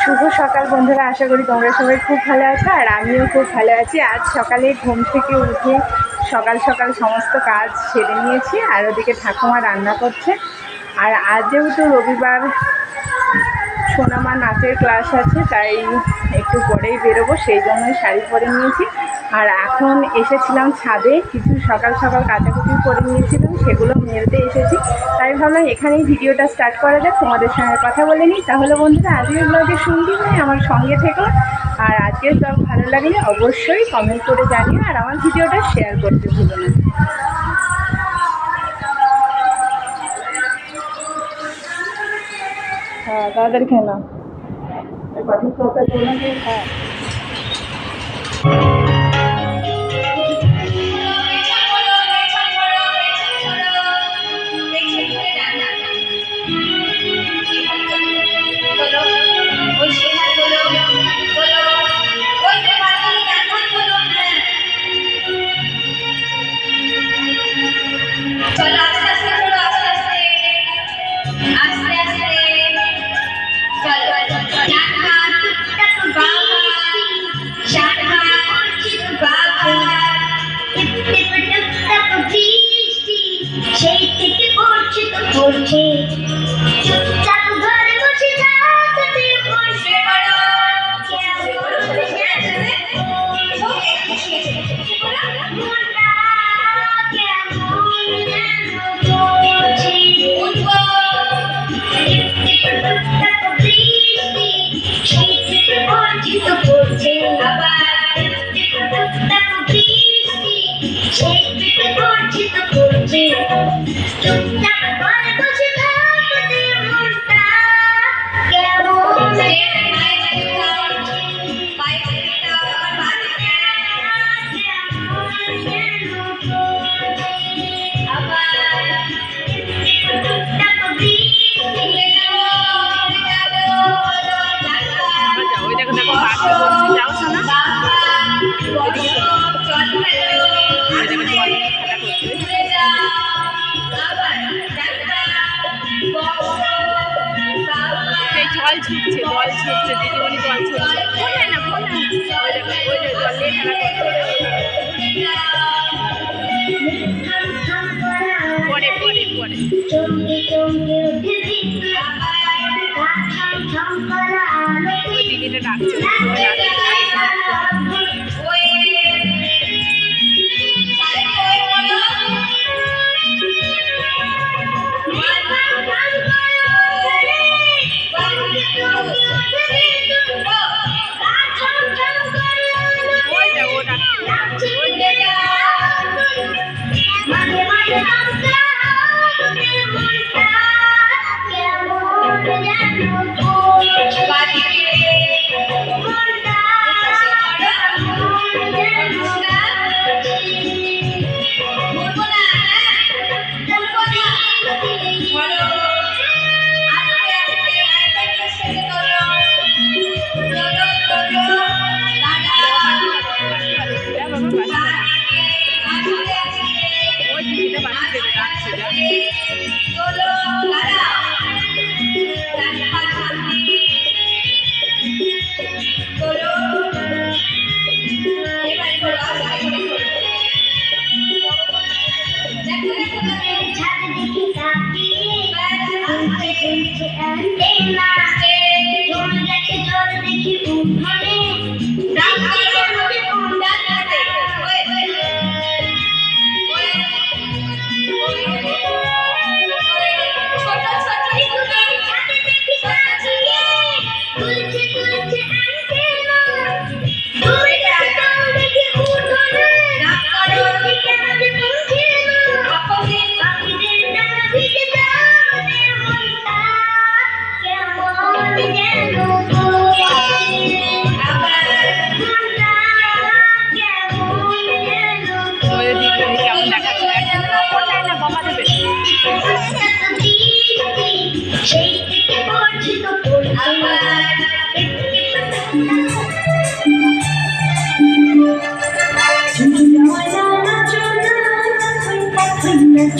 শুভ সকাল বন্ধুরা, আশা করি তোমরা সবাই খুব ভালো আছো আর আমিও খুব ভালো আছি। আজ সকালে ঘুম থেকে উঠে সকাল সকাল সমস্ত কাজ সেরে নিয়েছি আর ওদিকে ঠাকুমা রান্না করছে। আর আজ যেহেতু রবিবার, সোনামা নাচের ক্লাস আছে, তাই একটু পরেই বেরোবো, সেই জন্যই শাড়ি পরে নিয়েছি। আর এখন এসেছিলাম ছাদে, কিছু সকাল সকাল কাচাকুচি করে নিয়েছিলাম, সেগুলো মেলতে এসেছি। তাই ভাবলাম এখানেই ভিডিওটা স্টার্ট করা যাক, তোমাদের সঙ্গে কথা বলে নিই। তাহলে বন্ধুরা, আজকের ব্লগের সঙ্গী হয়ে আমার সঙ্গে থেকো। আর আজকের ব্লগ ভালো লাগলে অবশ্যই কমেন্ট করে জানিও আর আমার ভিডিওটা শেয়ার করতে ভুলো না। হ্যাঁ, তাড়াতাড়ি খেয়ে নাও। হ্যাঁ, চুপচাপ ঘরে বসে থাকতে বসে জল ছুটছে, দিদিমণি জল ছুটছে। বলে না, ওই যে জল নিয়ে খেলা করছে। পরে পরে পরে ওই দিদিটা ডাকছে।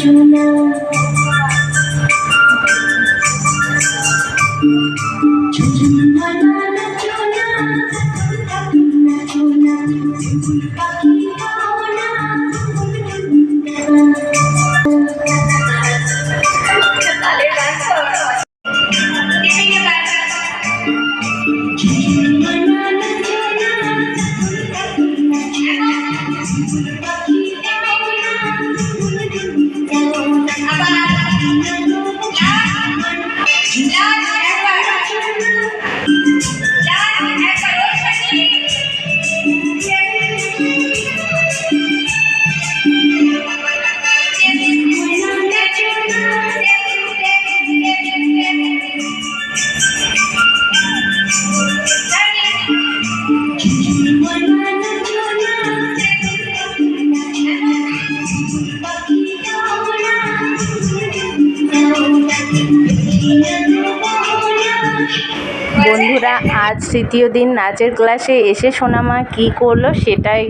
Chuna বন্ধুরা, আজ তৃতীয় দিন নাচের ক্লাসে এসে সোনামা কি করলো সেটাই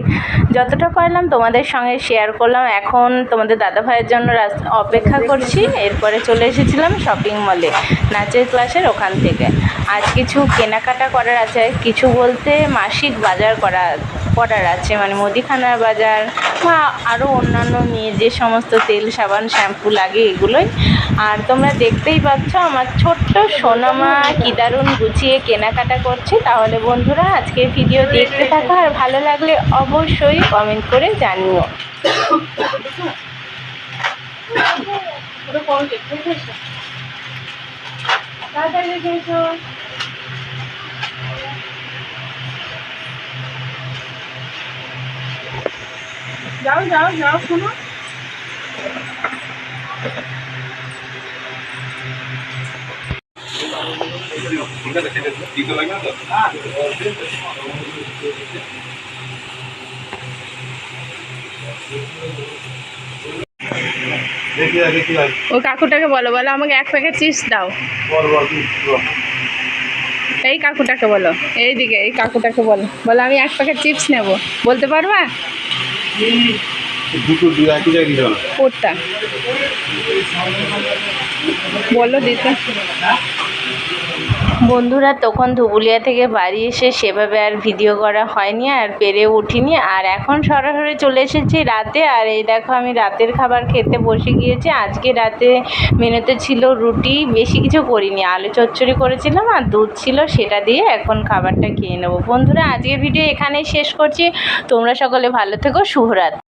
যতটা পারলাম তোমাদের সঙ্গে শেয়ার করলাম। এখন তোমাদের দাদাভাইয়ের জন্য অপেক্ষা করছি। এরপরে চলে এসেছিলাম শপিং মলে নাচের ক্লাসের ওখান থেকে। আজ কিছু কেনাকাটা করার আছে, কিছু বলতে মাসিক বাজার করার আছে, মানে মুদিখানার বাজার বা আরও অন্যান্য মেয়ের যে সমস্ত তেল সাবান শ্যাম্পু লাগে এগুলোই। আর তোমরা দেখতেই পাচ্ছ আমার ছোট্ট সোনামা কি দারুণ গুছিয়ে কেনাকাটা করছে। তাহলে বন্ধুরা আজকের ভিডিও দেখতে থাকো, আর ভালো লাগলে অবশ্যই কমেন্ট করে জানিও। যাও যাও যাও শোনো। ও কাকুটাকে বলো, বলো আমাকে 1 প্যাকেট চিপস দাও। এই কাকুটাকে বলো, এইদিকে এই কাকুটাকে বলো, বলো আমি 1 প্যাকেট চিপস নেব। বলতে পারবা? কোনটা বলো দিতে। বন্ধুরা তখন ধুবুলিয়া থেকে বাড়ি এসে সেভাবে আর ভিডিও করা হয়নি, আর পেরে উঠিনি। আর এখন সরাসরি চলে এসেছি রাতে। আর এই দেখো আমি রাতের খাবার খেতে বসে গিয়েছি। আজকে রাতে মেনুতে ছিল রুটি, বেশি কিছু করিনি, আলু চচ্চড়ি করেছিলাম আর দুধ ছিল, সেটা দিয়ে এখন খাবারটা খেয়ে নেবো। বন্ধুরা আজকের ভিডিও এখানেই শেষ করছি। তোমরা সকলে ভালো থেকো, শুভরাত্রি।